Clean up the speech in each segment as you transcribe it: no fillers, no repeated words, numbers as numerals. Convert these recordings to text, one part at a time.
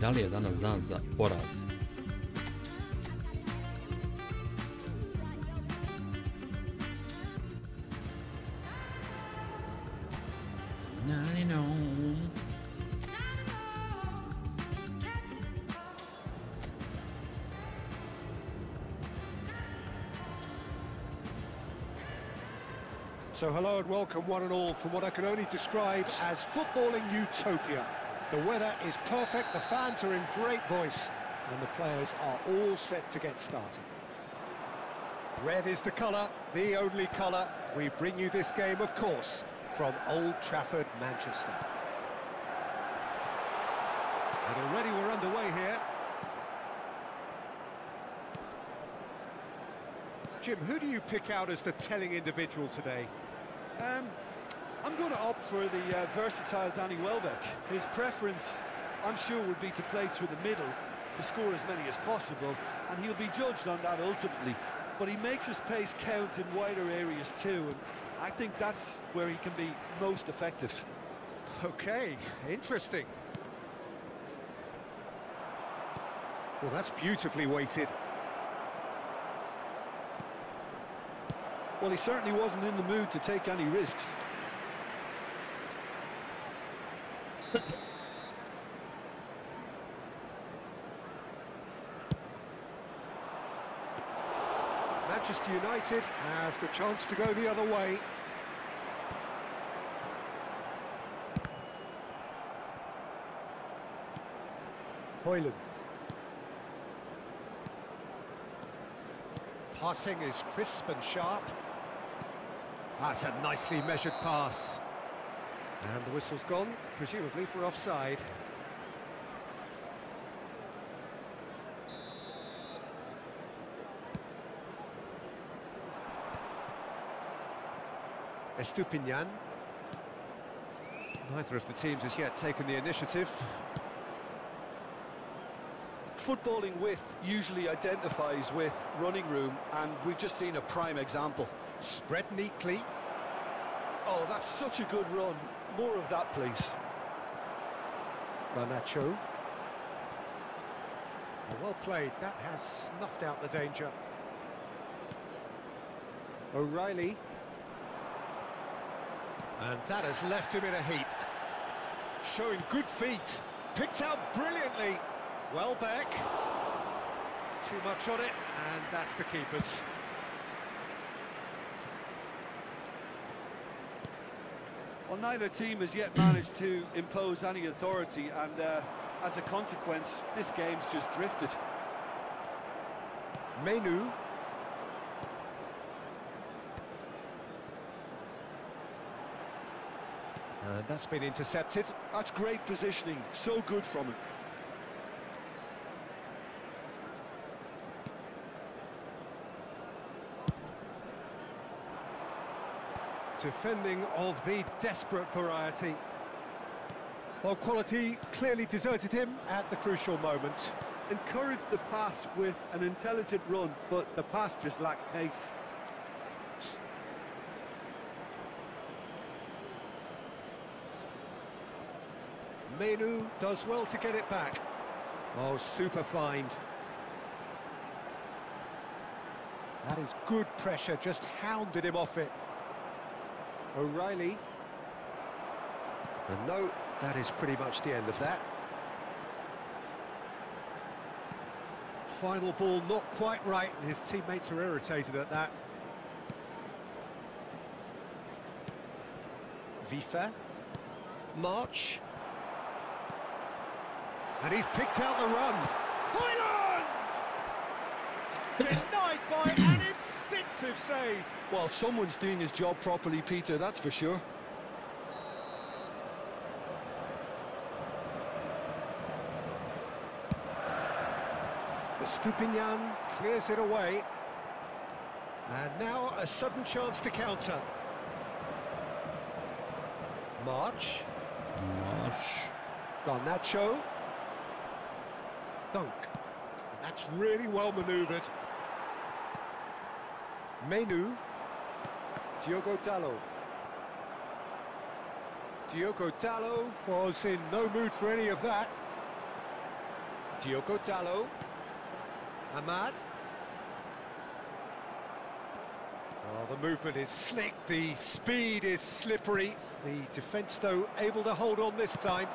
Da li je danas dan za poraz? So hello and welcome one and all from what I can only describe as footballing utopia. The weather is perfect, the fans are in great voice, and the players are all set to get started. Red is the colour, the only colour. We bring you this game, of course, from Old Trafford, Manchester. And already we're underway here. Jim, who do you pick out as the telling individual today? I'm going to opt for the versatile Danny Welbeck. His preference, I'm sure, would be to play through the middle to score as many as possible, and he'll be judged on that ultimately. But he makes his pace count in wider areas too, and I think that's where he can be most effective. Okay, interesting. Well, that's beautifully weighted. Well, he certainly wasn't in the mood to take any risks. Manchester United have the chance to go the other way. Hoyland. Passing is crisp and sharp. That's a nicely measured pass. And the whistle's gone, presumably for offside. Estupinian. Neither of the teams has yet taken the initiative. Footballing width usually identifies with running room, and we've just seen a prime example. Spread neatly. Oh, that's such a good run. More of that, please. Garnacho. Well played. That has snuffed out the danger. O'Reilly. And that has left him in a heap. Showing good feet. Picked out brilliantly. Welbeck. Too much on it, and that's the keeper's. Well, neither team has yet managed to impose any authority, and as a consequence, this game's just drifted. Menu. And that's been intercepted. That's great positioning, so good from him. Defending of the desperate variety. Well, quality clearly deserted him at the crucial moment. Encouraged the pass with an intelligent run, but the pass just lacked pace. Menu does well to get it back. Oh, super find. That is good pressure, just hounded him off it. O'Reilly. And no, that is pretty much the end of that. Final ball not quite right, and his teammates are irritated at that. Vifa. March. And he's picked out the run. Hoyland! Denied by an instinctive save. Well, someone's doing his job properly, Peter, that's for sure. Stupinian clears it away. And now a sudden chance to counter. March. Garnacho. Dunk. And that's really well manoeuvred. Menu. Diogo Dalot. Diogo Dalot was in no mood for any of that. Diogo Dalot. Ahmad. Well, the movement is slick, the speed is slippery. The defence, though, able to hold on this time.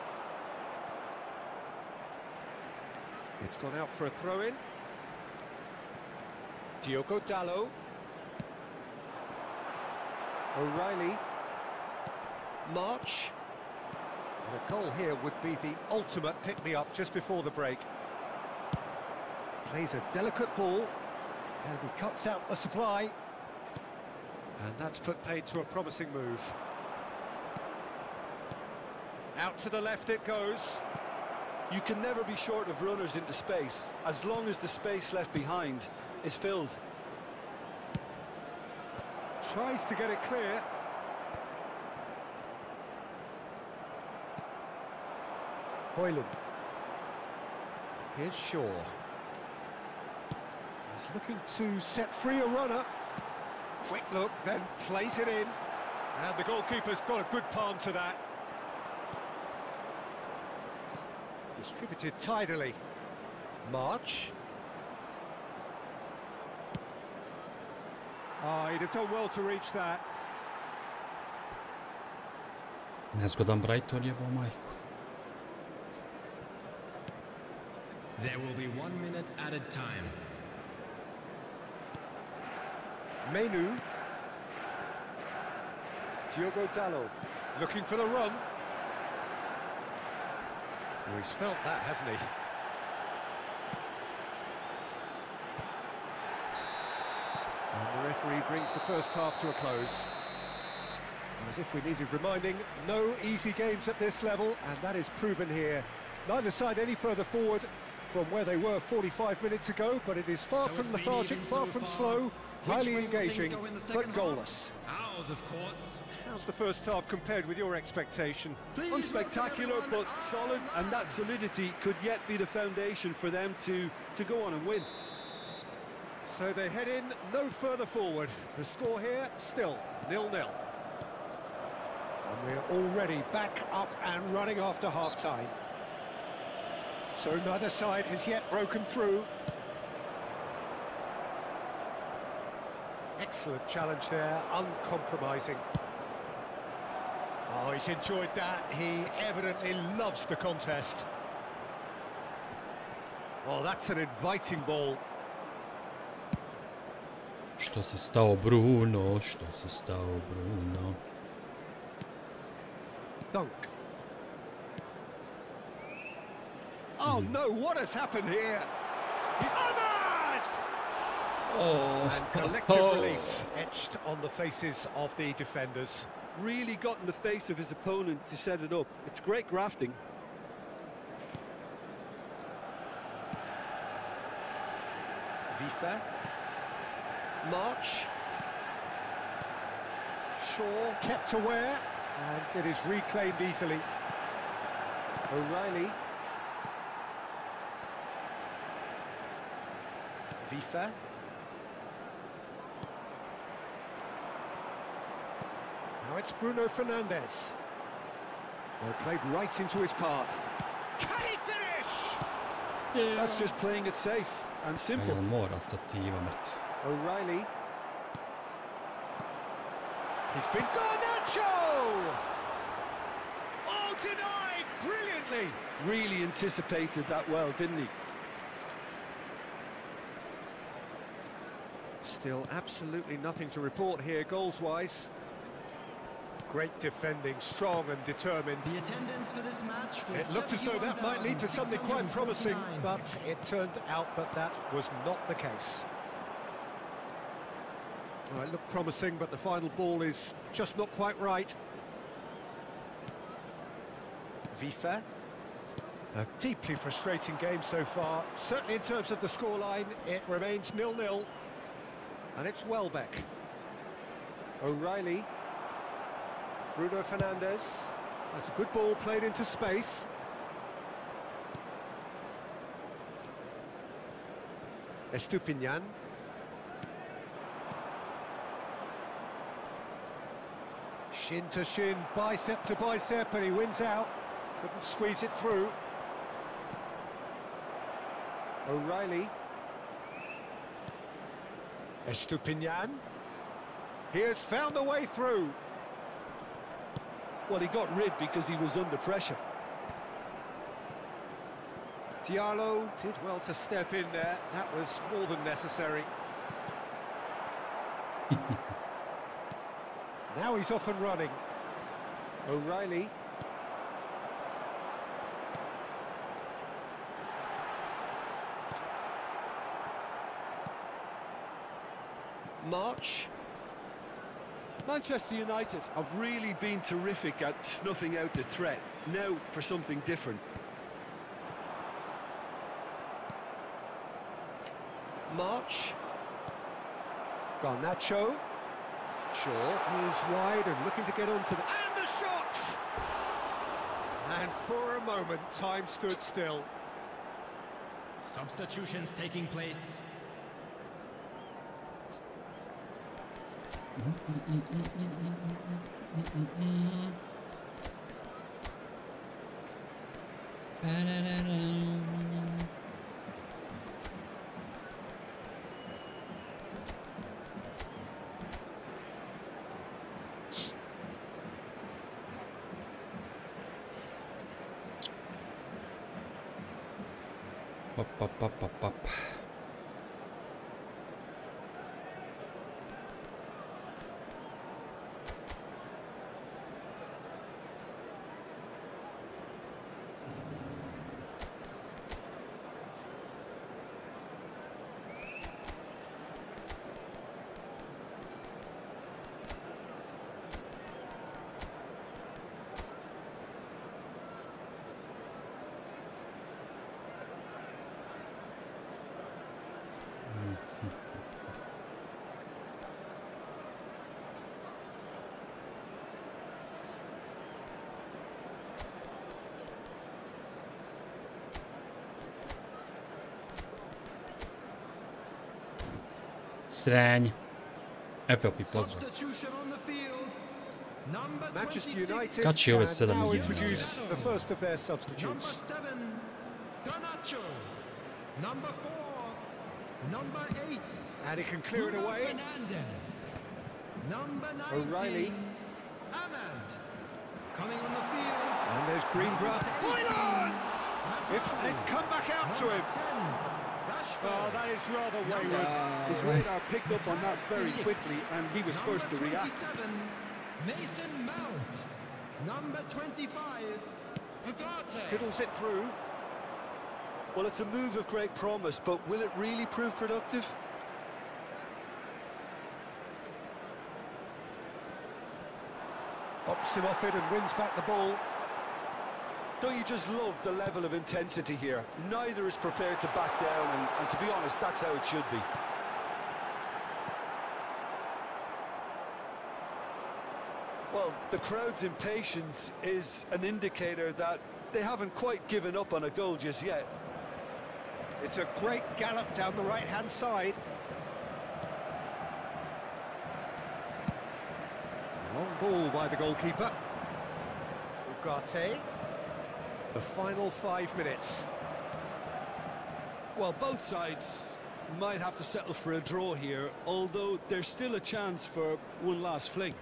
It's gone out for a throw-in. Diogo Dalot. O'Reilly. March. And a goal here would be the ultimate pick-me-up just before the break. Plays a delicate ball, and he cuts out the supply. And that's put paid to a promising move. Out to the left it goes. You can never be short of runners into space, as long as the space left behind is filled. Tries to get it clear. Hoyland. Here's Shaw. He's looking to set free a runner. Quick look, then plays it in. And the goalkeeper's got a good palm to that. Distributed tidily. March. Oh, he'd have done well to reach that. Nezgodan Brighton jebao majku. There will be 1 minute added time. Menu. Diogo Dalot looking for the run. Oh, he's felt that, hasn't he? And the referee brings the first half to a close. As if we needed reminding, no easy games at this level, and that is proven here. Neither side any further forward from where they were 45 minutes ago, but it is far from lethargic, far from slow, highly engaging, but goalless. Ours, of course. How's the first half compared with your expectation? Unspectacular, but solid, and that solidity could yet be the foundation for them to go on and win. So they head in no further forward. The score here, still 0-0. And we're already back up and running after half-time. So neither side has yet broken through. Excellent challenge there, uncompromising. Oh, he's enjoyed that. He evidently loves the contest. Oh, that's an inviting ball. Što se stao Bruno, što se stao Bruno. Dunk. Oh no, what has happened here? Ahmad! Oh. And collective relief etched on the faces of the defenders. Really got in the face of his opponent to set it up. It's great grafting. Vifa. March. Shaw kept aware, and it is reclaimed easily. O'Reilly. Vifa. Now it's Bruno Fernandes. Well, played right into his path. Can he finish? That's just playing it safe and simple. Aivan muodasta tiivamet. O'Reilly. He's been Garnacho! Oh, denied brilliantly! Really anticipated that well, didn't he? Still absolutely nothing to report here, goals-wise. Great defending, strong and determined. The attendance for this match was It looked as though that might lead to something quite promising, but it turned out that was not the case. Well, it looked promising, but the final ball is just not quite right. Vifa. A deeply frustrating game so far. Certainly in terms of the scoreline, it remains 0-0. And it's Welbeck. O'Reilly. Bruno Fernandes. That's a good ball played into space. Estupinian. Shin to shin, bicep to bicep, and he wins out. Couldn't squeeze it through. O'Reilly. Estupinian. He has found a way through. Well, he got rid because he was under pressure. Diallo did well to step in there. That was more than necessary. Now he's off and running. O'Reilly. March. Manchester United have really been terrific at snuffing out the threat. Now for something different. March. Garnacho. Shaw is wide and looking to get onto the... And the shot! And for a moment, time stood still. Substitutions taking place. Up. Sraň. FLP, pozdrav. Manchester United Kači ove can 7 now izjava. introduce the first of their substitutes. Number 7, Garnacho. Number 4, number 8. And he can clear it Bruno away. Fernandes. Number 19, O'Reilly. Ahmed. Coming on the field. And there's green grass. Hoyland! It's come back out to him. Oh, that is rather wayward. His radar picked up on that very quickly, and he was first to react. Mason Mount. Number 25, Agate. Fiddles it through. Well, it's a move of great promise, but will it really prove productive? Pops him off it and wins back the ball. Don't you just love the level of intensity here? Neither is prepared to back down, and to be honest, that's how it should be. Well, the crowd's impatience is an indicator that they haven't quite given up on a goal just yet. It's a great gallop down the right-hand side. Long ball by the goalkeeper. Ugarte. The final 5 minutes. Well, both sides might have to settle for a draw here, although there's still a chance for one last fling.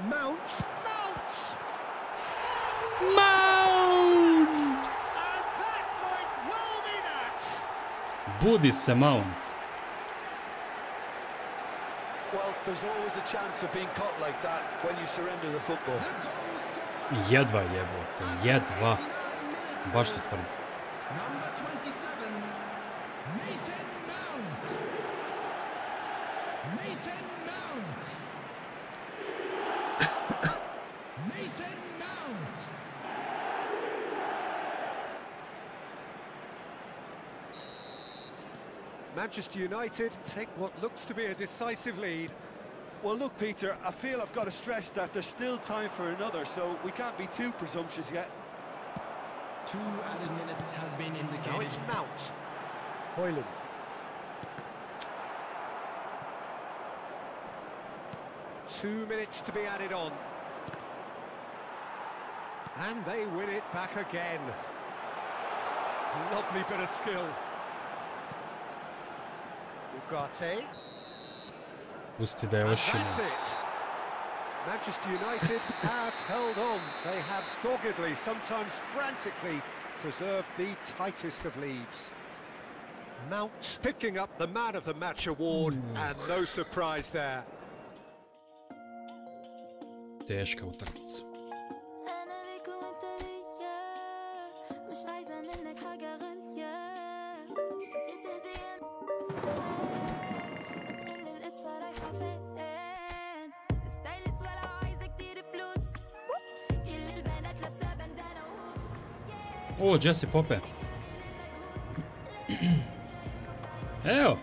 Mount! Mount! And that might well be that! Budi se Mount. Well, there's always a chance of being caught like that when you surrender the football. Jedva jebote, jedva. Baš to tvrdi. Number 27, Nathan Mount. Nathan Mount. Nathan Mount. Manchester United take what looks to be a decisive lead. Well, look, Peter, I feel I've got to stress that there's still time for another, so we can't be too presumptuous yet. 2 added minutes has been indicated. Now it's Mount. Hoyland. Two minutes to be added on. And they win it back again. Lovely bit of skill. Ugarte. Pusti da je ošimo. That's it. Manchester United have held on. They have doggedly, sometimes frantically, preserved the tightest of leads. Mount picking up the Man of the Match award, and no surprise there. Teška utakmica. O, Jesse Pope. Evo,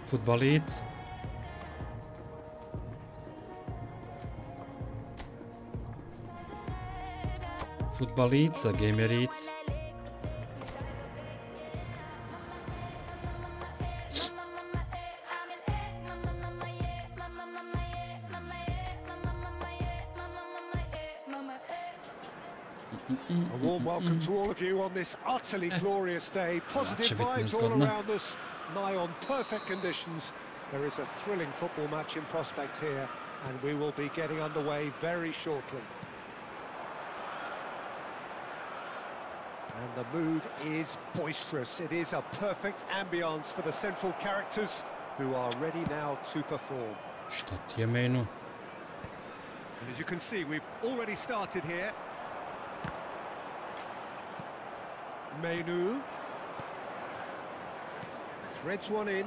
futbolici. Futbolica, gamerici. A warm welcome to all of you on this utterly glorious day. Positive vibes all around us, nigh on perfect conditions. There is a thrilling football match in prospect here, and we will be getting underway very shortly. And the mood is boisterous. It is a perfect ambience for the central characters who are ready now to perform. Šta ti je menu? And as you can see, we've already started here. Menu threads one in.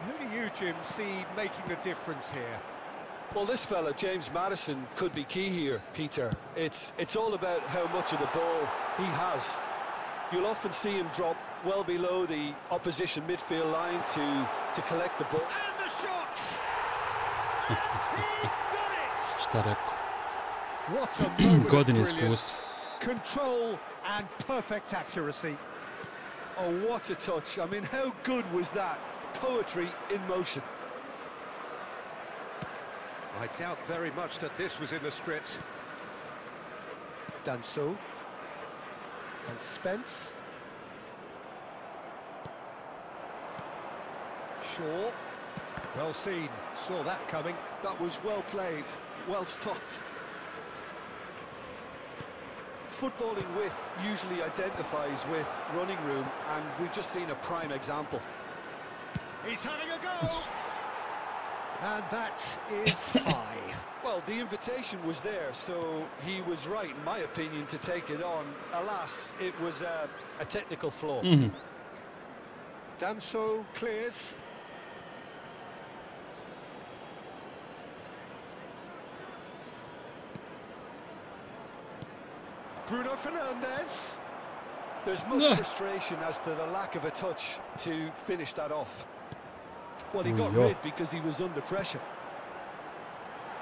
Who do you, Jim, see making the difference here? Well, this fella, James Maddison, could be key here, Peter. It's all about how much of the ball he has. You'll often see him drop well below the opposition midfield line to collect the ball. And the shot! And he's done it! Šta rekao? What a moment Godin of iskustva. brilliance. Control and perfect accuracy. Oh, what a touch. I mean, how good was that? Poetry in motion. I doubt very much that this was in the script. Danso. And Spence. Shaw. Well seen. Saw that coming. That was well played, well stopped. Footballing width usually identifies with running room, and we've just seen a prime example. He's having a go! And that is high. Well, the invitation was there, so he was right, in my opinion, to take it on. Alas, it was a technical flaw. Danso clears. Bruno Fernandes. There's much frustration as to the lack of a touch to finish that off. Well, he got rid because he was under pressure.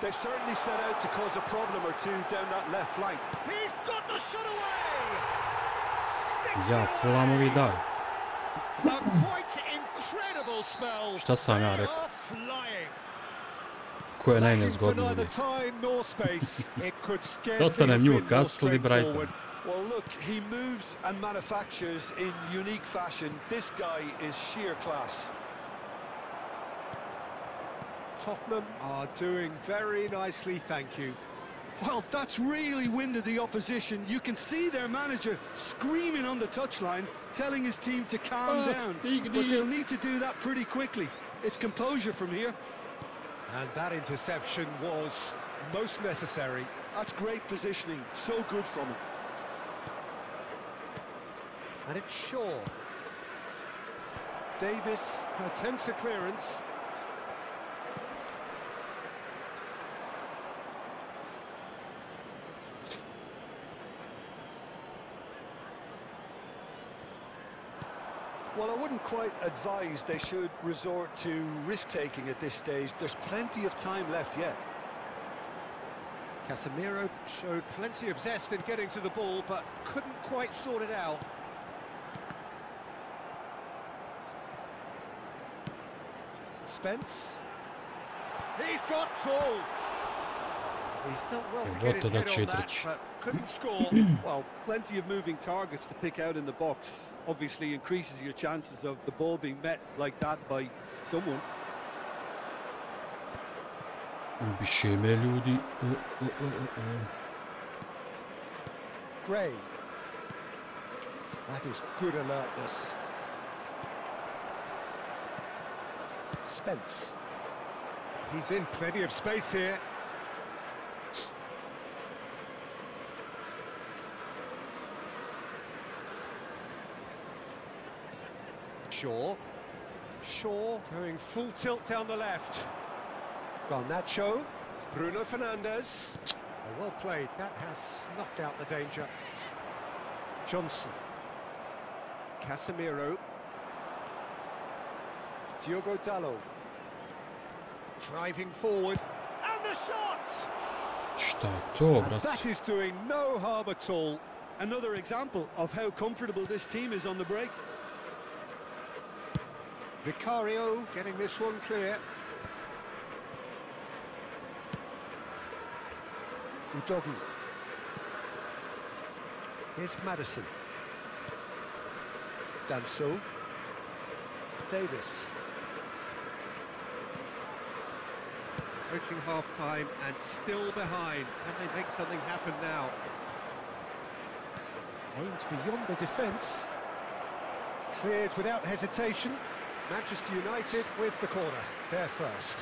They've certainly set out to cause a problem or two down that left flank. He's got the shot away! Ja, Fulamovi daj. A quite incredible spell. Šta sam ja They rekao? are flying. Ko je najnezgodniji? Ostanem Newcastle I Brighton. Well, look, he moves and manufactures in unique fashion. This guy is sheer class. Tottenham are doing very nicely, thank you. Well, that's really winded the opposition. You can see their manager screaming on the touchline, telling his team to calm down. But they'll need to do that pretty quickly. It's composure from here. And that interception was most necessary. That's great positioning. So good from him. And it's Shaw. Davis attempts a clearance. Well, I wouldn't quite advise they should resort to risk-taking at this stage. There's plenty of time left yet. Casemiro showed plenty of zest in getting to the ball, but couldn't quite sort it out. Spence. He's got full. He's done well to get his head on that, but couldn't score. Well, plenty of moving targets to pick out in the box. Obviously increases your chances of the ball being met like that by someone. Ubiše me ljudi. Gray. That is good alertness. Spence. He's in plenty of space here. Shaw going full tilt down the left. Garnacho, Bruno Fernandes. Oh, well played. That has snuffed out the danger. Johnson. Casemiro. Diogo Dalot. Driving forward. And the shot! Šta je to, brat? That is doing no harm at all. Another example of how comfortable this team is on the break. Vicario getting this one clear. Udogi. Here's Maddison. Danso. Davis. Approaching half-time and still behind. Can they make something happen now? Aimed beyond the defence. Cleared without hesitation. Manchester United with the corner. They're first.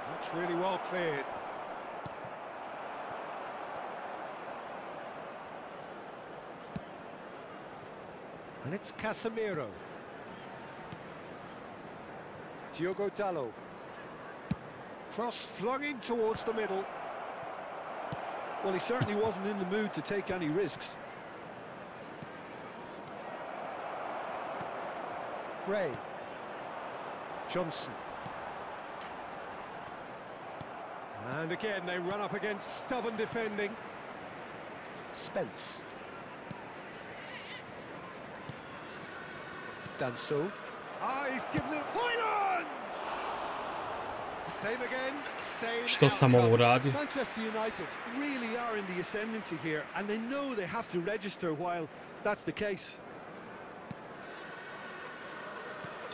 That's really well cleared. And it's Casemiro. Diogo Dalot. Cross flung in towards the middle. Well, he certainly wasn't in the mood to take any risks. Gray. Johnson. And again, they run up against stubborn defending. Spence. Danso. Ah, he's given it. Hoyland! Same again, same. Što sam ovo uradio? Manchester United really are in the ascendancy here, and they know they have to register while that's the case.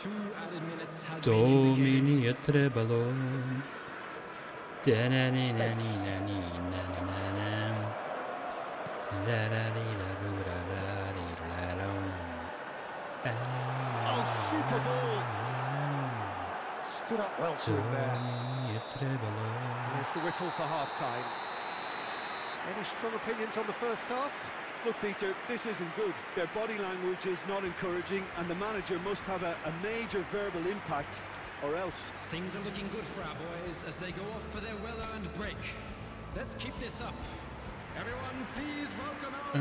2 added minutes has To been mi indicated. nije trebalo. Oh, super ball. Stood up well to him there. There's the whistle for half-time. Any strong opinions on the first half? Look, Peter, this isn't good. Their body language is not encouraging, and the manager must have a major verbal impact, or else. Things are looking good for our boys as they go off for their well-earned break. Let's keep this up. Everyone, please welcome our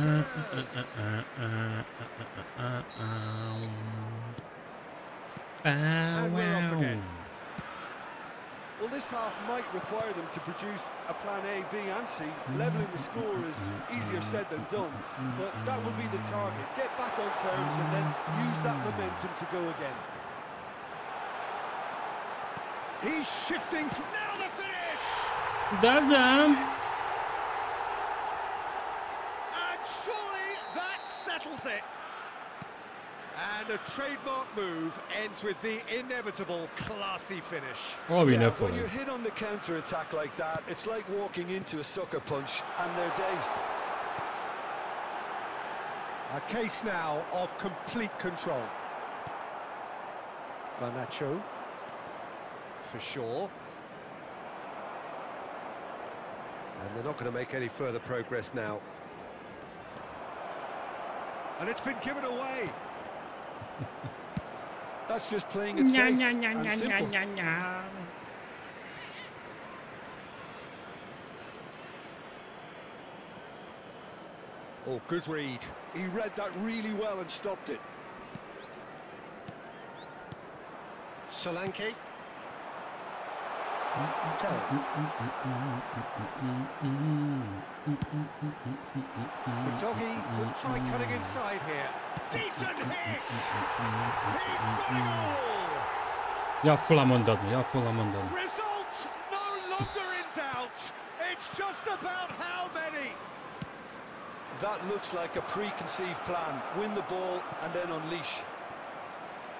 And we're off again. Well, Well, this half might require them to produce a plan A, B and C. Levelling the score is easier said than done, but that will be the target. Get back on terms and then use that momentum to go again. He's shifting. Now the finish! Da. And surely that settles it. And a trademark move ends with the inevitable classy finish. Ovi ne When you're fole. hit on the counter-attack like that, it's like walking into a sucker punch and they're dazed. A case now of complete control. Garnacho. For sure. And they're not going to make any further progress now. And it's been given away. That's just playing it safe and simple. Oh, good read. He read that really well and stopped it. Solanke. The doggy could try cutting inside here. Decent hit! He's got it all! Ja fulam ondan. Results no longer in doubt. It's just about how many. That looks like a preconceived plan. Win the ball and then unleash.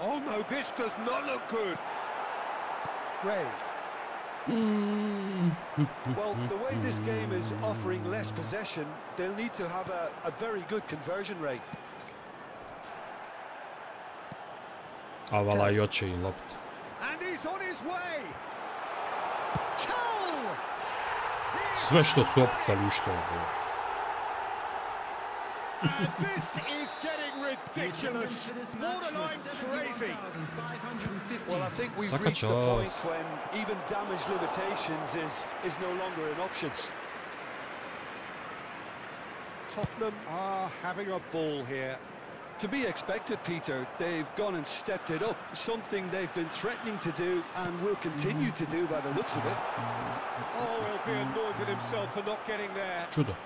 Oh no, this does not look good. Gray. Well, the way this game is offering less possession, they'll need to have a very good conversion rate. A vala i oče i lopta. And he's on his way. Tell! Sve što su opucali u što je bilo. And this is getting ridiculous. Borderline crazy. Well, I think we've Sucker reached the point Charles. when even damage limitations is no longer an option. Tottenham are having a ball here. To be expected, Peter, they've gone and stepped it up, something they've been threatening to do and will continue to do by the looks of it. Oh, he'll be annoyed with himself for not getting there. Čudo.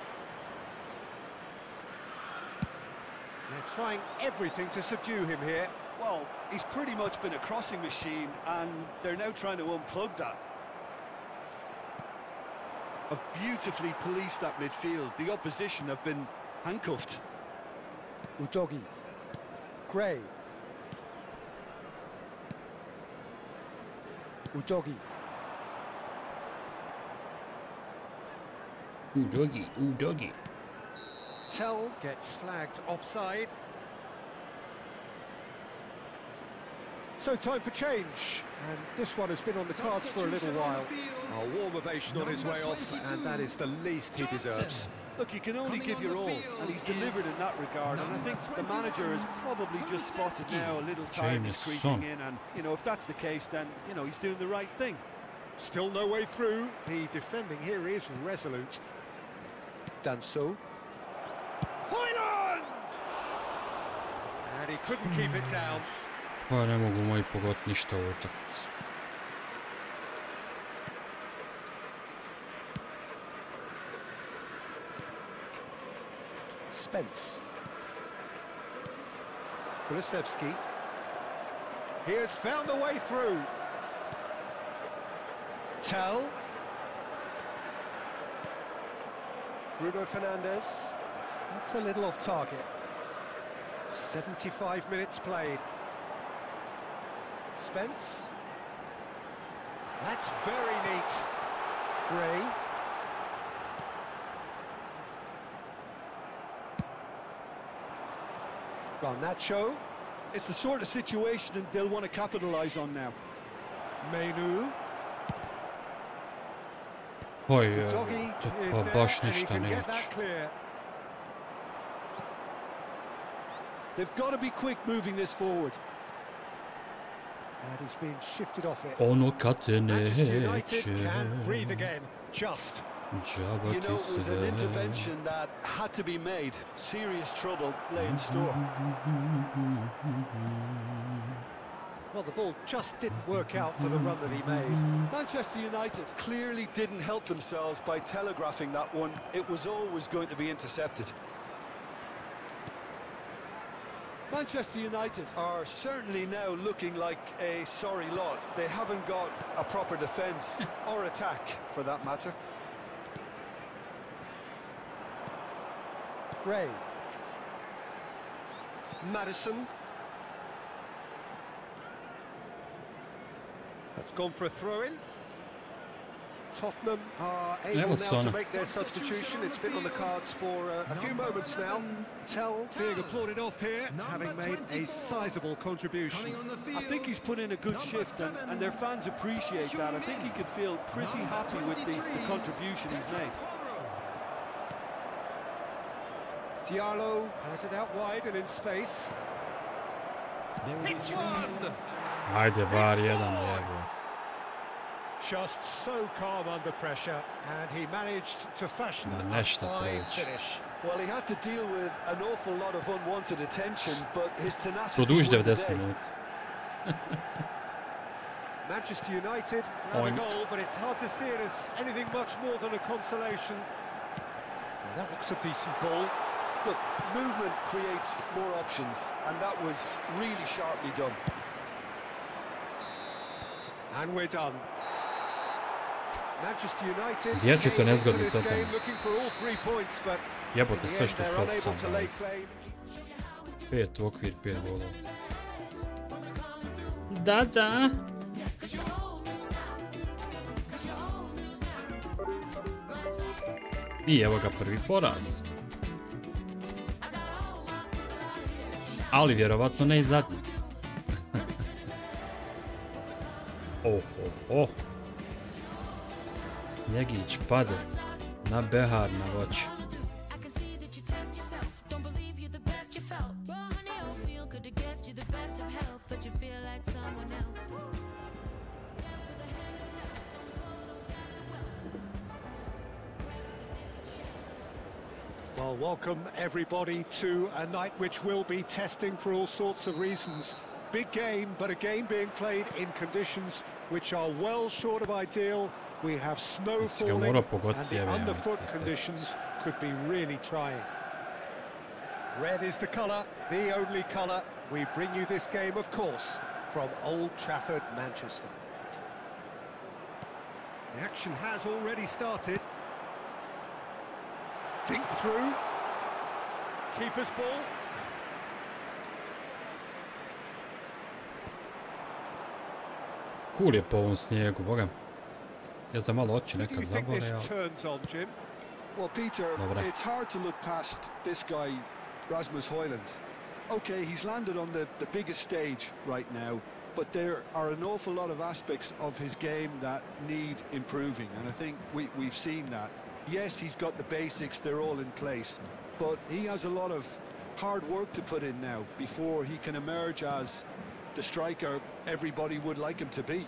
They're trying everything to subdue him here. Well, he's pretty much been a crossing machine and they're now trying to unplug that. Have beautifully policed that midfield. The opposition have been handcuffed. Udogi. Gray. Udogi. Doggy. Tell gets flagged offside. So time for change, and this one has been on the cards for a little while. A warm ovation on his way off, and that is the least he deserves. Look, you can only give your all, and he's delivered in that regard, and I think the manager has probably just spotted now a little tiredness creeping in, and, you know, if that's the case, then, you know, he's doing the right thing. Still no way through. The defending here is resolute. Danso. Hoyland! And he couldn't keep it down. Pa ne mogu moji pogoditi ništa u utakmici. Spence. Kulusevski. He has found a way through. Tell. Bruno Fernandes. That's a little off target. 75 minutes played. Spence. That's very neat. Gray. Garnacho. It's the sort of situation that they'll want to capitalise on now. Menu. Oj, Doggy is pa there baš and he ništa can get neće. that clear. They've got to be quick moving this forward. And he's been shifted off it. Ono kad te Manchester United neće, can breathe again. Just. džaba You know, ti it was an sve. intervention that had to be made. Serious trouble lay in store. Well, the ball just didn't work out for the run that he made. Manchester United clearly didn't help themselves by telegraphing that one. It was always going to be intercepted. Manchester United are certainly now looking like a sorry lot. They haven't got a proper defence or attack, for that matter. Gray. Madison. That's gone for a throw-in. Tottenham are able now to make their substitution. It's been on the cards for a few moments now. Tell being applauded off here, having made a sizable contribution. I think he's put in a good shift, and their fans appreciate that. I think he could feel pretty happy with the contribution he's made. Diallo has it out wide and in space. Hits one! Ajde, bar jedan jebo. Just so calm under pressure, and he managed to fashion a fine finish. Well, he had to deal with an awful lot of unwanted attention, but his tenacity Produži won the 90 day. minuta. Manchester United have a goal, but it's hard to see it as anything much more than a consolation. Now, that looks a decent ball. Look, movement creates more options, and that was really sharply done. And we're done. Manchester United Dječji to ne came into zgodno this totalno. game looking for all 3 points, but Jebote in the sve end što they're su unable sam to lay dali. claim. 5 u okvir, 5 golova. Da. I evo ga prvi poraz. Ali vjerovatno ne i zadnji. Snjegić pade na behar na voć. Well, welcome everybody to a night which will be testing for all sorts of reasons. Big game, but a game being played in conditions which are well short of ideal. We have snow falling, and the underfoot conditions could be really trying. Red is the colour, the only colour. We bring you this game, of course, from Old Trafford, Manchester. The action has already started. Dink through. Keeper's ball. Cool je po ovom snijegu, boga. Jezda malo oči nekad zabole, ja. Well, Peter, it's hard to look past this guy, Rasmus Højlund. Okay, he's landed on the biggest stage right now, but there are an awful lot of aspects of his game that need improving, and I think we've seen that. Yes, he's got the basics, they're all in place, but he has a lot of hard work to put in now before he can emerge as the striker everybody would like him to be.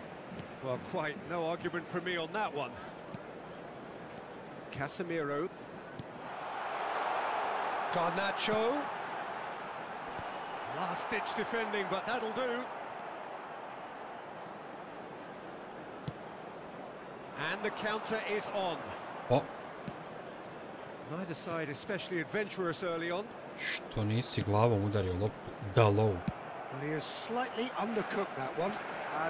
Well, quite no argument from me on that one. Casemiro. Garnacho. Last-ditch defending, but that'll do. And the counter is on. Neither side especially adventurous early on. Što nisi glavom udario loptu? Da, low. Well, he has slightly undercooked that one.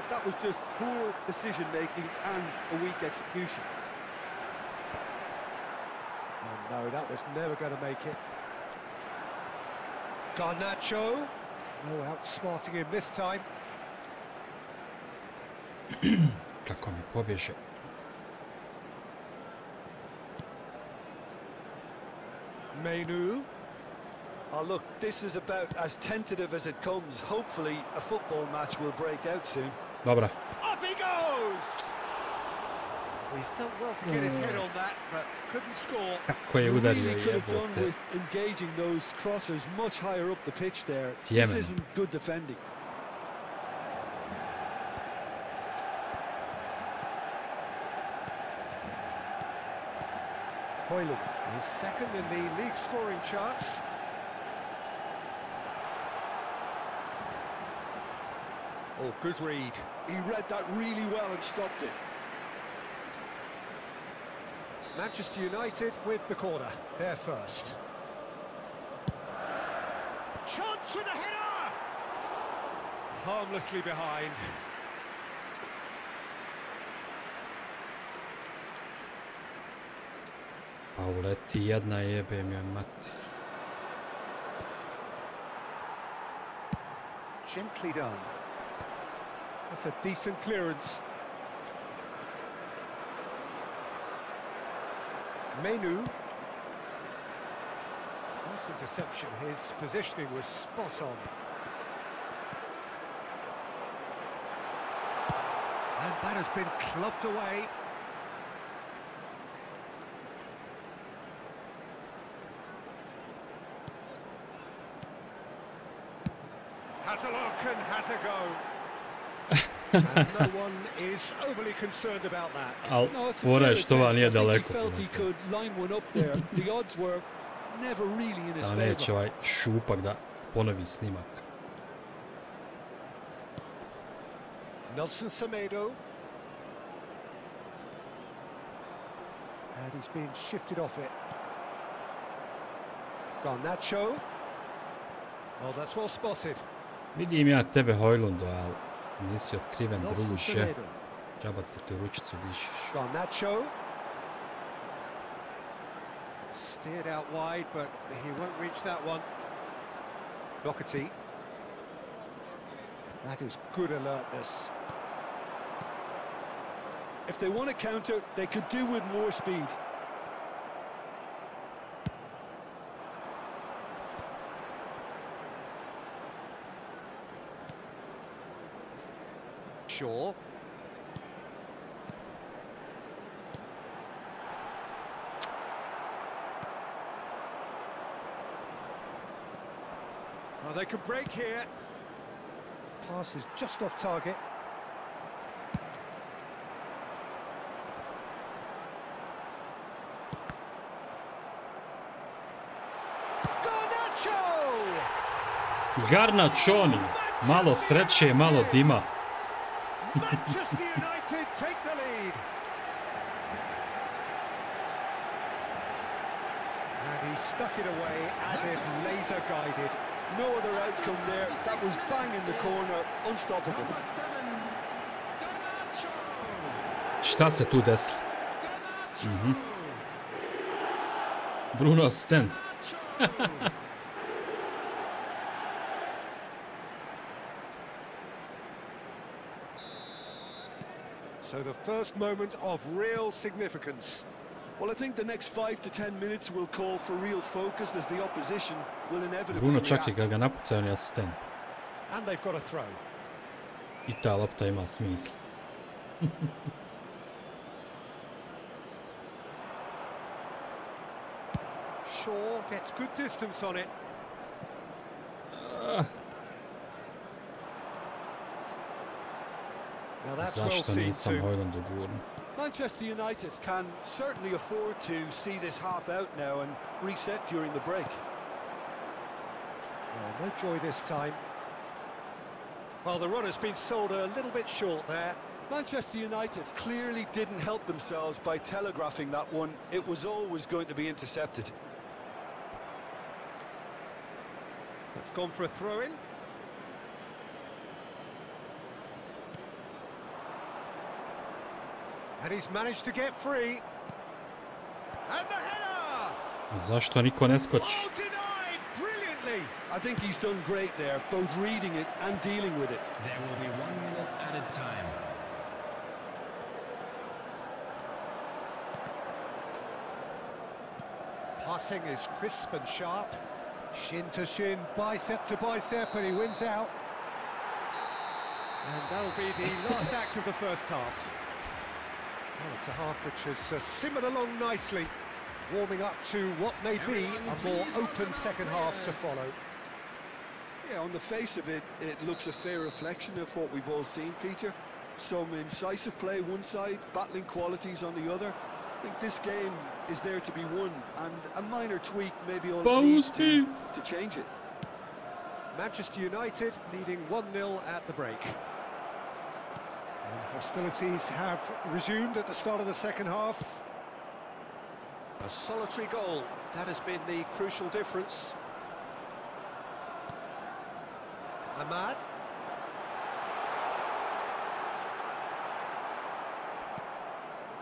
That was just poor decision-making and a weak execution. Oh, no, that was never going to make it. Garnacho. Oh, outsmarting him this time. Kako mi pobježe. Menu. Oh, look, this is about as tentative as it comes. Hopefully, a football match will break out soon. Dobra. Up he goes! He's done well to get his head on that, but couldn't score. Kako je udario, really could have done jebote. with engaging those crossers much higher up the pitch there. Yemen. This isn't good defending. Højlund is second in the league scoring charts. Oh, good read. He read that really well and stopped it. Manchester United with the corner. They're first. Chance with a header! Harmlessly behind. A uleti jedna, jebem joj mati. Gently done. That's a decent clearance. Menu. Nice interception. His positioning was spot on. And that has been clubbed away. Has a look and has a go. And no one is overly concerned about that. Al, No, it's a fora je fair što ova attempt. nije I think daleko. he felt he could line one up there. The odds were never really in his Da neće favor. ovaj šupak da ponovi snimak. Nelson Semedo. And he's been shifted off it. Garnacho. Oh, that's well spotted. Vidim ja tebe, Hojlundo, ali nisi otkriven, Nelson druže. Semedo. Džaba ti tu ručicu dišiš. Garnacho. Steered out wide, but he won't reach that one. Doherty. That is good alertness. If they want to counter, they could do with more speed. Shaw. Well, they could break here. Pass is just off target. Garnačoni, malo sreće i malo dima. Manchester United take the lead. And he stuck it away as if laser guided. No other outcome there. That was bang in the corner, unstoppable. Šta se tu desilo? Bruno asistent. So the first moment of real significance. Well, I think the next 5 to 10 minutes will call for real focus as the opposition will inevitably Bruno čak i react. kad ga napucao, on je asistent. And they've got a throw. I ta lopta ima smisla. Shaw gets good distance on it. Now that's well Zašto seen nisam too. Hojlundu gurno? Manchester United can certainly afford to see this half out now and reset during the break. Well, no joy this time. Well, the run has been sold a little bit short there. Manchester United clearly didn't help themselves by telegraphing that one. It was always going to be intercepted. It's gone for a throw-in. And he's managed to get free. And the header! Zašto niko ne skoči? Oh, denied brilliantly! I think he's done great there, both reading it and dealing with it. There will be 1 minute added time. Passing is crisp and sharp. Shin to shin, bicep to bicep, and he wins out. And that'll be the last act of the first half. Well, it's a half which has simmered along nicely, warming up to what may be a more open second half to follow. Yeah, on the face of it, it looks a fair reflection of what we've all seen, Peter. Some incisive play one side, battling qualities on the other. I think this game is there to be won, and a minor tweak maybe all it needs to change it. Manchester United leading 1-0 at the break. Hostilities have resumed at the start of the second half. A solitary goal, that has been the crucial difference. Ahmad.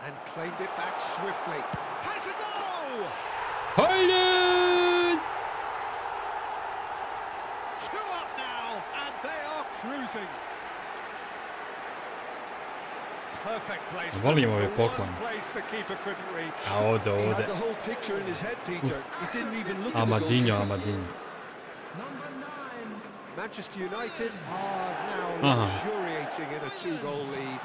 And claimed it back swiftly. Has a go! Haydi! 2 up now, and they are cruising. Perfect place. Volim ove poklone. A ode. Amadinho. Manchester United are now luxuriating in a 2-goal lead.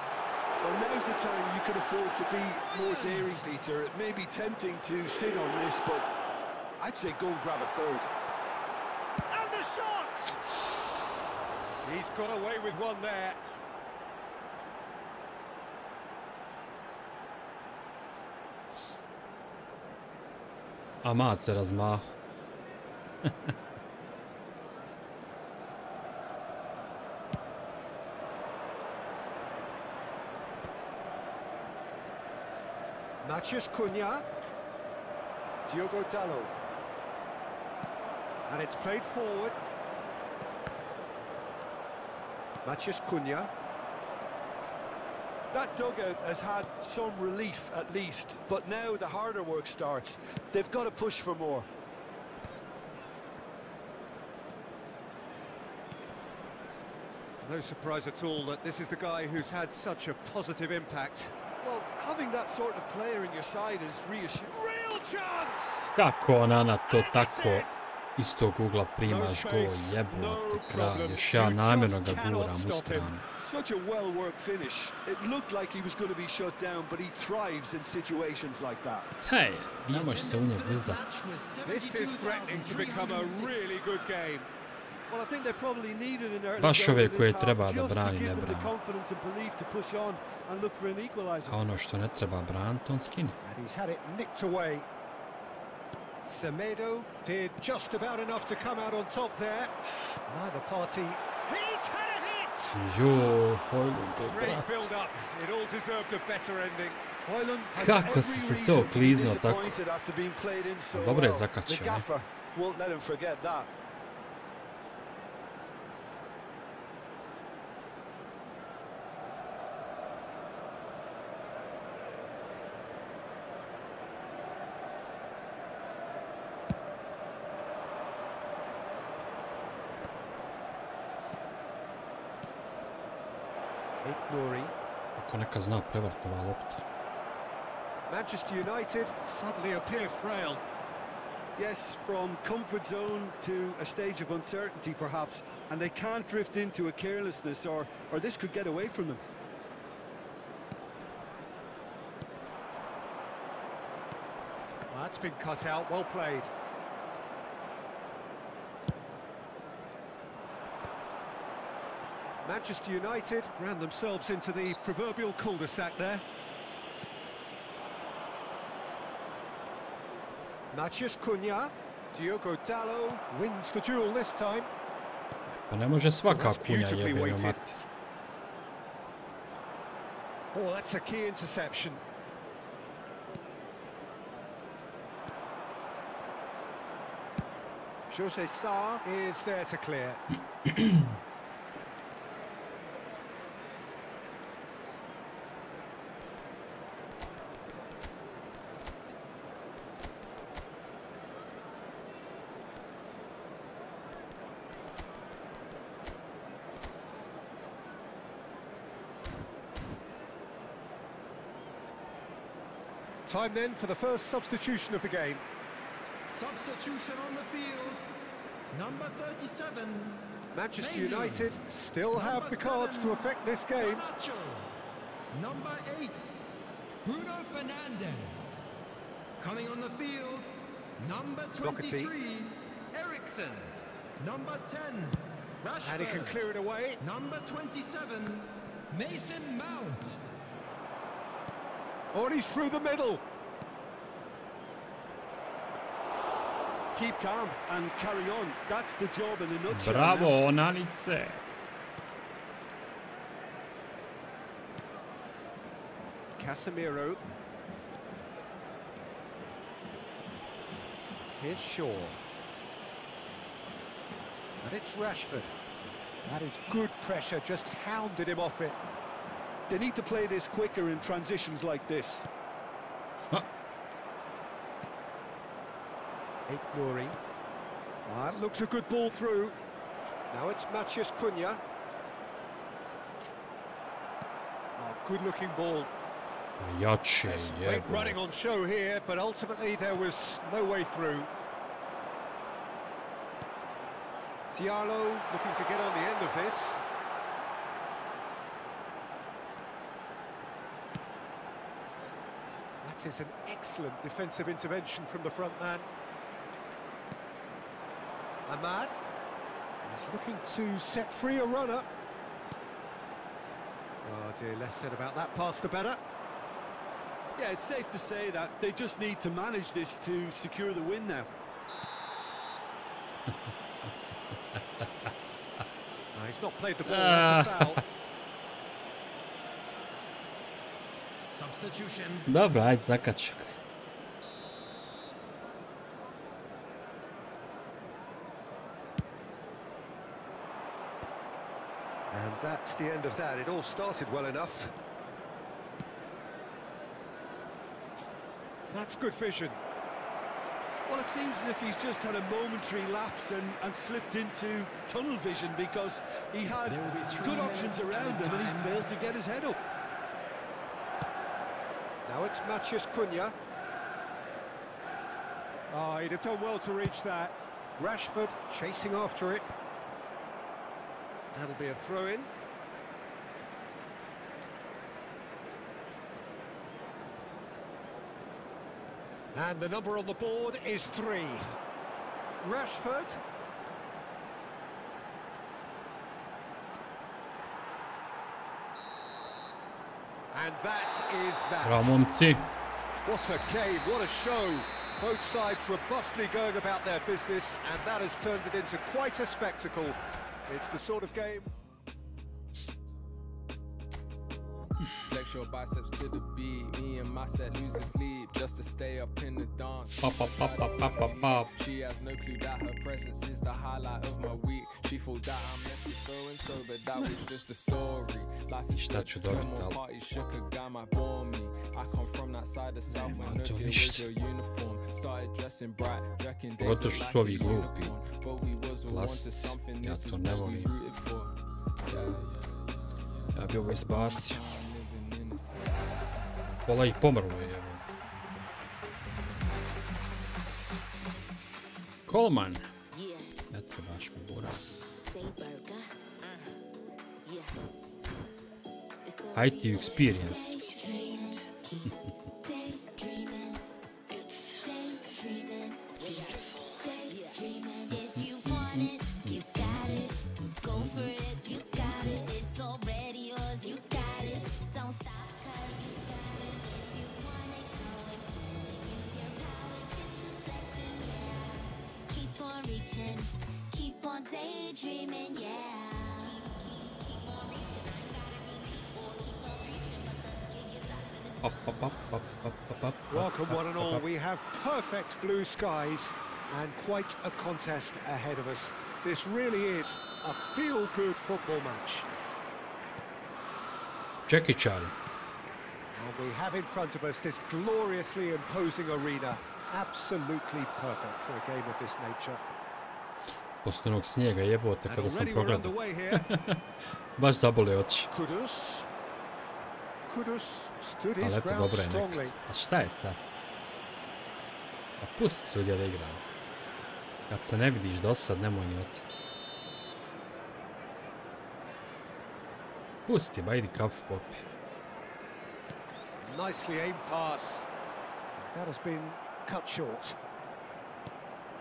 Well, now's the time you can afford to be more daring, Peter. It may be tempting to sit on this, but I'd say go and grab a third. And the shot! He's got away with one there. Ahmad se razmahu. Matheus Cunha. Diogo Dalot. And it's played forward. Matheus Cunha. That dugout has had some relief at least, but now the harder work starts. They've got to push for more. No surprise at all that this is the guy who's had such a positive impact. Well, having that sort of player in your side is reassuring. Real chance! Kako ona na to tako iz tog ugla primaš gol, jebote kralj, još ja namjerno ga guram u stranu. Such a well-worked finish. It looked like he was going to be shut down, but he thrives in situations like that. Hej, ne može se u njeg uzdat. This is threatening to become a really good game. Well, I think they probably needed an early Baš goal ove in this koje half treba da just to brani, give ne them the brani. confidence and belief to push on and look for an equalizer. A ono što ne treba braniti, on skine. And he's had it nicked away. Semedo did just about enough to come out on top there. Neither party. He's had a hit! Jo, Hojlund, Great build-up. It all deserved a better ending. Kako si se to kliznuo tako? Dobro je zakačio, ne? Won't let him forget that. Ako neka zna prevrtova lopta. Manchester United suddenly appear frail. Yes, from comfort zone to a stage of uncertainty perhaps, and they can't drift into a carelessness or this could get away from them. That's been cut out, well played. Manchester United ran themselves into the proverbial cul-de-sac there. Matheus Cunha. Diogo Dalot wins the duel this time. Pa ne može svaka Cunha jebeno mater. Oh, that's a key interception. Jose Sarr is there to clear. Time then for the first substitution of the game. Substitution on the field. Number 37. Manchester United still have the cards to affect this game. Number 8. Bruno Fernandes. Coming on the field. Number 23. Eriksson. Number 10. Rashford. And he can clear it away. Number 27. Mason Mount. Oh, and he's through the middle. Keep calm and carry on. That's the job in a nutshell. Bravo, Onanice. Casemiro. Here's Shaw. And it's Rashford. That is good pressure, just hounded him off it. They need to play this quicker in transitions like this. Nouri. That looks a good ball through. Now it's Matheus Cunha. Oh, good-looking ball. Great running on show here, but ultimately there was no way through. Diallo looking to get on the end of this. That is an excellent defensive intervention from the front man. Ahmad is looking to set free a runner. Oh dear, less said about that pass the better. Yeah, it's safe to say that they just need to manage this to secure the win now. He's not played the ball, that's a foul. Substitution. Dobro, ajde, zakaču. And that's the end of that. It all started well enough. That's good vision. Well, it seems as if he's just had a momentary lapse and slipped into tunnel vision because he had good options around him and he failed to get his head up. Now it's Matheus Cunha. Oh, he'd have done well to reach that. Rashford chasing after it. That'll be a throw-in. And the number on the board is 3. Rashford. And that is that. Ramonci. What a game, what a show. Both sides robustly going about their business, and that has turned it into quite a spectacle. It's the sort of game... Flex your biceps to the beat. Me and my set losing sleep just to stay up in the dance. She has no clue that her presence is the highlight of my week. She thought that I'm left with so and so, but that was just a story. Life is short. No more parties shook a guy might bore me. I come from that side of South when no fear was your uniform. Started dressing bright, wrecking days like a unicorn. But we was all onto something. This is what we rooted for. Ja bi ovo izbacio. Pola ih pomrlo je. Coleman. Ne trebaš mi bura. IT experience. Welcome one and all. We have perfect blue skies and quite a contest ahead of us. This really is a feel-good football match. Jackie Chan. And we have in front of us this gloriously imposing arena. Absolutely perfect for a game of this nature. Poslije onog snijega jebote kada sam progledao. Baš zabole oči. Ali eto, dobro je nekad. A šta je sad? A pusti sudja da igra. Kad se ne vidiš do sad, nemoj ni ocet. Pusti, ba idi kafu popi. Nicely aimed pass. That has been cut short.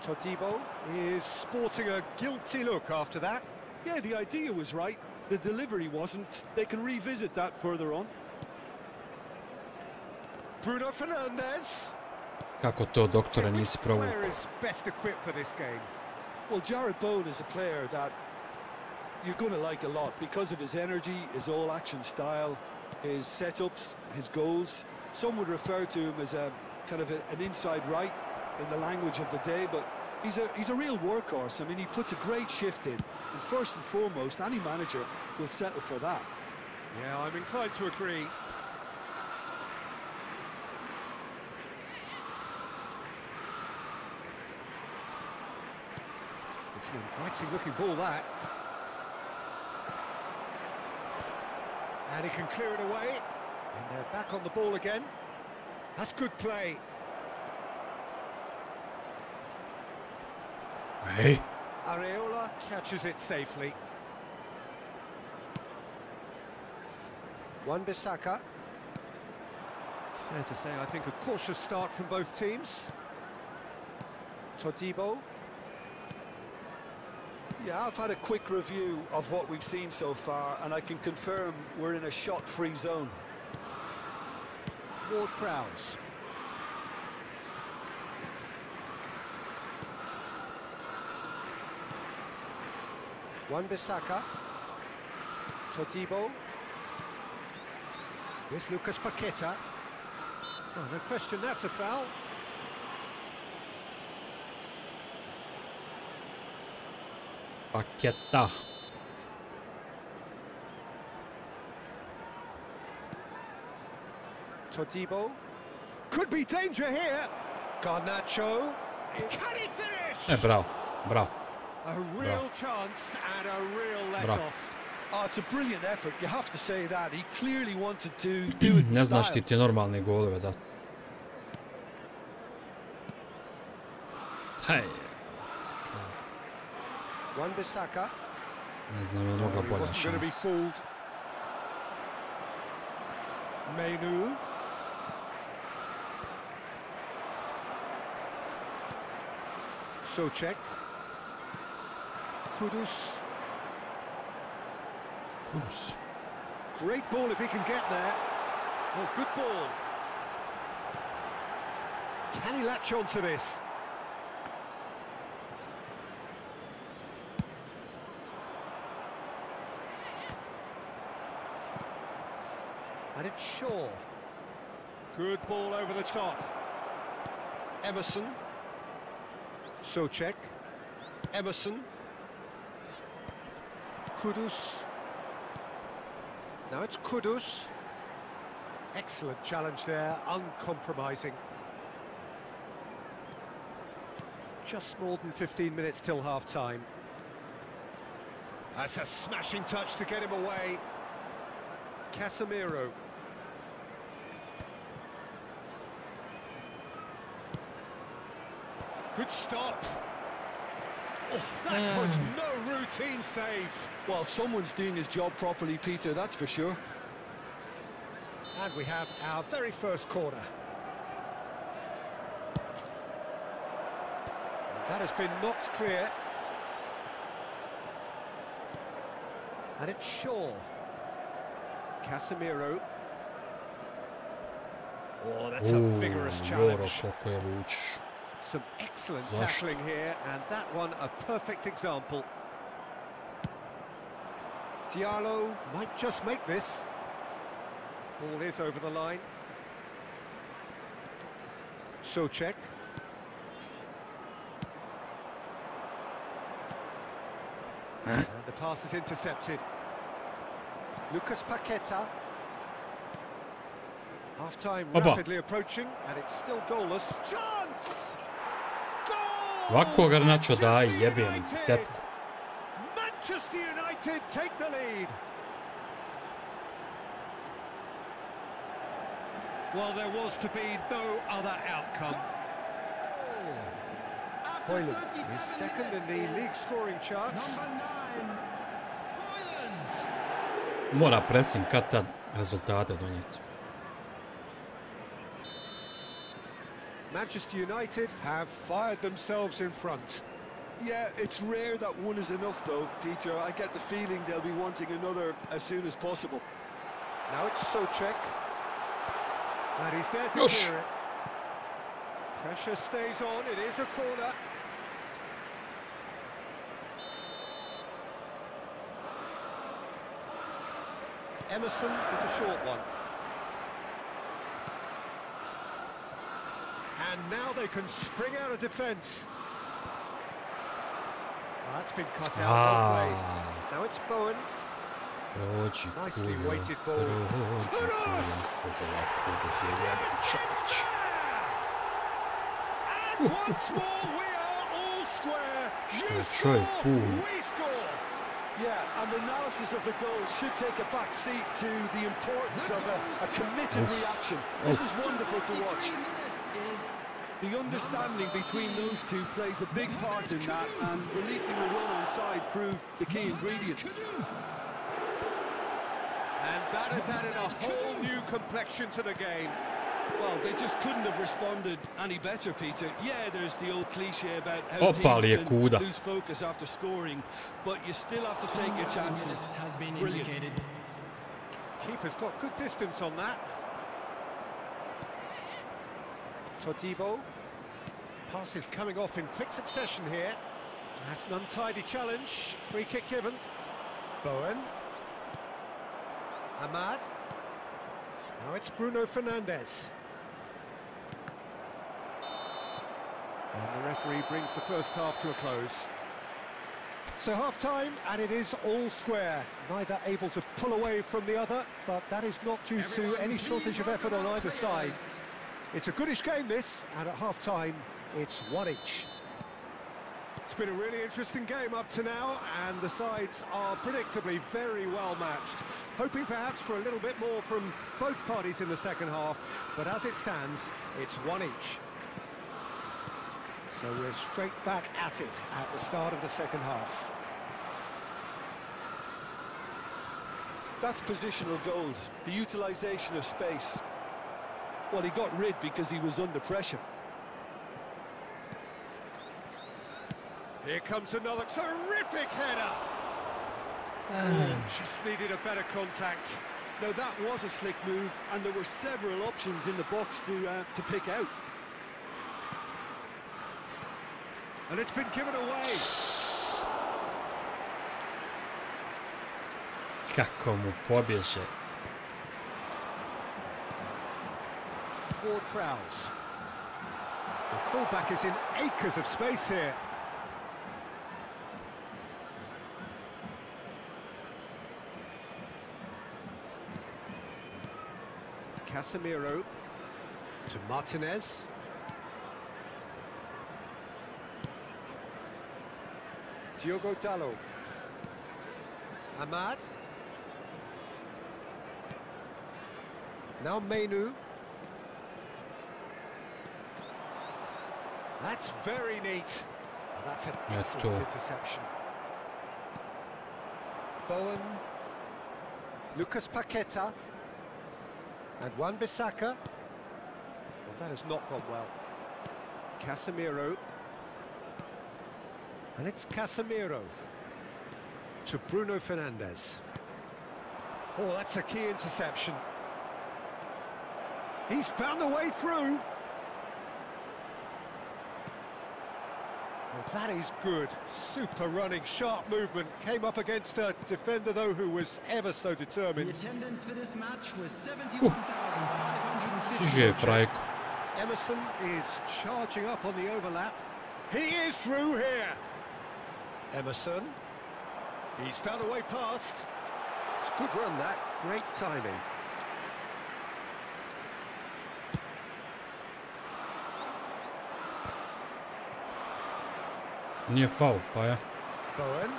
Todibo is sporting a guilty look after that. Yeah, the idea was right. The delivery wasn't. They can revisit that further on. Bruno Fernandes. Kako to, doktore, nisi provukao? Player is best equipped for this game. Well, Jared Bowen is a player that you're going to like a lot because of his energy, his all-action style, his setups, his goals. Some would refer to him as a kind of an inside right in the language of the day, but he's a real workhorse. I mean, he puts a great shift in, and first and foremost, any manager will settle for that. Yeah, I'm inclined to agree. It's an inviting-looking ball, that. And he can clear it away. And they're back on the ball again. That's good play. Hey. Areola catches it safely. Wan-Bissaka. Fair to say, I think a cautious start from both teams. Todibo. Yeah, I've had a quick review of what we've seen so far, and I can confirm we're in a shot-free zone. Ward-Prowse. Wan-Bissaka. Todibo. Here's Lucas Paqueta. Oh, no question, that's a foul. Paqueta. Todibo. Could be danger here. Garnacho. Can he finish? Bravo, bravo. A real chance and a real let-off. Oh, it's a brilliant effort, you have to say that. He clearly wanted to do it in Ne znaš style. ti normalne golove, zato. Hej. Wan-Bissaka. Ne znam, je mogla bolja Wasn't going to be šansa. fooled. Menu. Socek. Kudus. Kudus. Great ball if he can get there. Oh, good ball. Can he latch on to this? And it's Shaw. Good ball over the top. Emerson. Socek. Emerson. Kudus. Now it's Kudus. Excellent challenge there, uncompromising. Just more than 15 minutes till half-time. That's a smashing touch to get him away. Casemiro. Good stop. Oh, that was no routine save. Well, someone's doing his job properly, Peter, that's for sure. And we have our very first corner. And that has been knocked clear. And it's Shaw. Casemiro. Oh, that's a vigorous challenge. Some excellent tackling here, and that one a perfect example. Diallo might just make this. Ball is over the line. Socek. And the pass is intercepted. Lucas Paqueta. Half-time rapidly approaching, and it's still goalless. Chance! Ovako Garnacho daj, jebem, tetku. Manchester United take the lead. Well, there was to be no other outcome. Højlund is second in the league scoring charts. Mora pressing kad tad rezultate donijeti. Manchester United have fired themselves in front. Yeah, it's rare that one is enough, though, Peter. I get the feeling they'll be wanting another as soon as possible. Now it's Socek. And he's there to clear it. Pressure stays on, it is a corner. Emerson with the short one. And now they can spring out of defence. That's been cut out. Well played. Now it's Bowen. Nicely weighted ball. And once more we are all square. You score, we score. Yeah, and the analysis of the goal should take a back seat to the importance of a committed reaction. This is wonderful to watch. The understanding between those two plays a big part in that, and releasing the run on side proved the key ingredient. And that has added a whole new complexion to the game. Well, they just couldn't have responded any better, Peter. Yeah, there's the old cliche about how teams can lose focus after scoring, but you still have to take your chances. Brilliant. Keeper's got good distance on that. Todibo. Pass is coming off in quick succession here. That's an untidy challenge. Free kick given. Bowen. Ahmad. Now it's Bruno Fernandes. And the referee brings the first half to a close. So half-time, and it is all square. Neither able to pull away from the other, but that is not due to any shortage of effort on either side. It's a goodish game, this, and at half-time, it's one each. It's been a really interesting game up to now, and the sides are predictably very well matched. Hoping perhaps for a little bit more from both parties in the second half, but as it stands, it's one each. So we're straight back at it at the start of the second half. That's positional gold, the utilisation of space. Well, he got rid because he was under pressure. Here comes another terrific header. Just needed a better contact. Now that was a slick move, and there were several options in the box to pick out. And it's been given away. Kako mu pobježe. Ward-Prowse. The fullback is in acres of space here. Casemiro to Martinez. Diogo Dalot. Ahmad. Now Menu. That's very neat. Oh, that's an excellent interception. Bowen. Lucas Paqueta. And Wan-Bissaka. Well, that has not gone well. Casemiro. And it's Casemiro to Bruno Fernandes. Oh, that's a key interception. He's found a way through. Well, that is good. Super running, sharp movement. Came up against a defender, though, who was ever so determined. The attendance for this match was 71,550. Emerson is charging up on the overlap. He is through here. Emerson. He's found a way past. It's a good run, that. Great timing. Nije faul, pa ja. Bowen.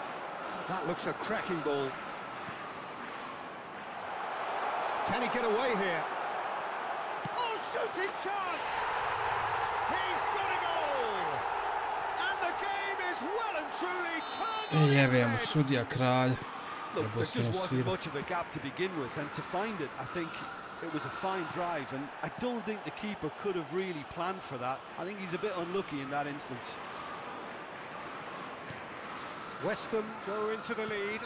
That looks a cracking ball. Can he get away here? Oh, shooting chance! He's got a goal! And the game is well and truly turned on its head. Sudija kralj. Look, there just wasn't much of a gap to begin with, and to find it, I think it was a fine drive, and I don't think the keeper could have really planned for that. I think he's a bit unlucky in that instance. West Ham go into the lead.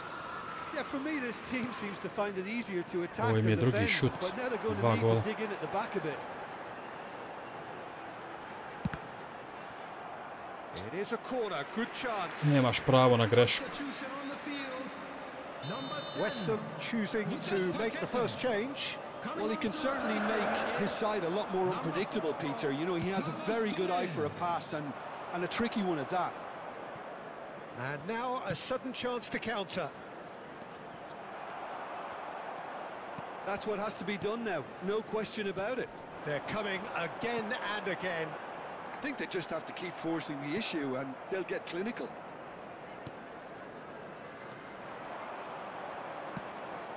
Yeah, for me, this team seems to find it easier to attack than defend, but now they're going to need to dig in at the back a bit. It is a corner, good chance. Nemaš pravo na grešku. Weston choosing to make the first change. Well, he can certainly make his side a lot more unpredictable, Peter. You know, he has a very good eye for a pass and a tricky one at that. And now a sudden chance to counter. That's what has to be done now, no question about it. They're coming again and again. I think they just have to keep forcing the issue and they'll get clinical.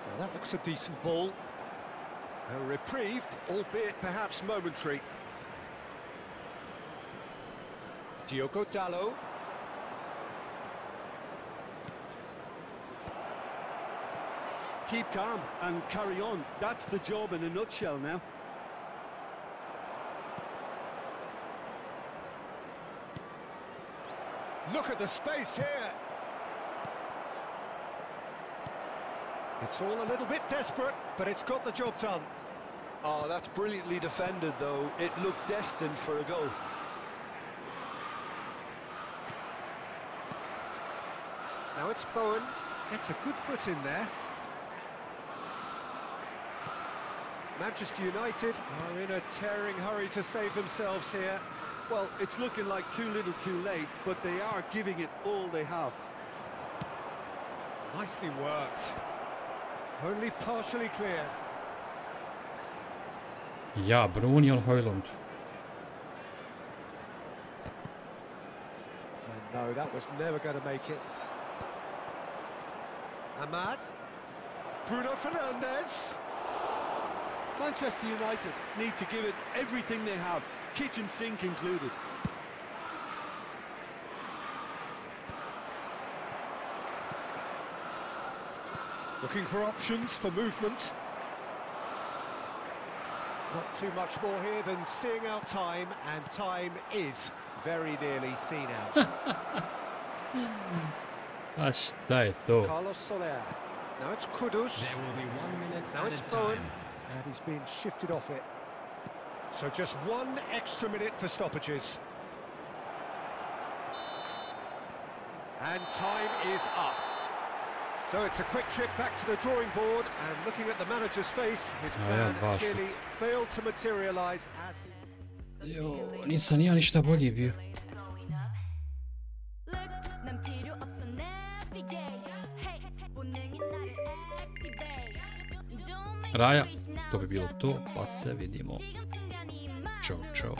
Well, that looks a decent ball. A reprieve, albeit perhaps momentary. Diogo Dalot. Keep calm and carry on. That's the job in a nutshell now. Look at the space here. It's all a little bit desperate, but it's got the job done. Oh, that's brilliantly defended, though. It looked destined for a goal. Now it's Bowen. Gets a good foot in there. Manchester United are in a tearing hurry to save themselves here. Well, it's looking like too little too late, but they are giving it all they have. Nicely worked. Only partially clear. Ja, Bruni ili Højlund? No, that was never going to make it. Ahmad. Bruno Fernandes. Manchester United need to give it everything they have, kitchen sink included. Looking for options for movement. Not too much more here than seeing out time, and time is very nearly seen out. A šta je to? Carlos Soler. Now it's Kudus. There will be 1 minute Now added it's Bowen. time. And he's been shifted off it. So just 1 extra minute for stoppages. And time is up. So it's a quick trip back to the drawing board, and looking at the manager's face, his plan clearly failed to materialise as he... Jo, nisam ja ništa bolji bio. Raja, to bi bilo to, pa se vidimo. Ćao, čao.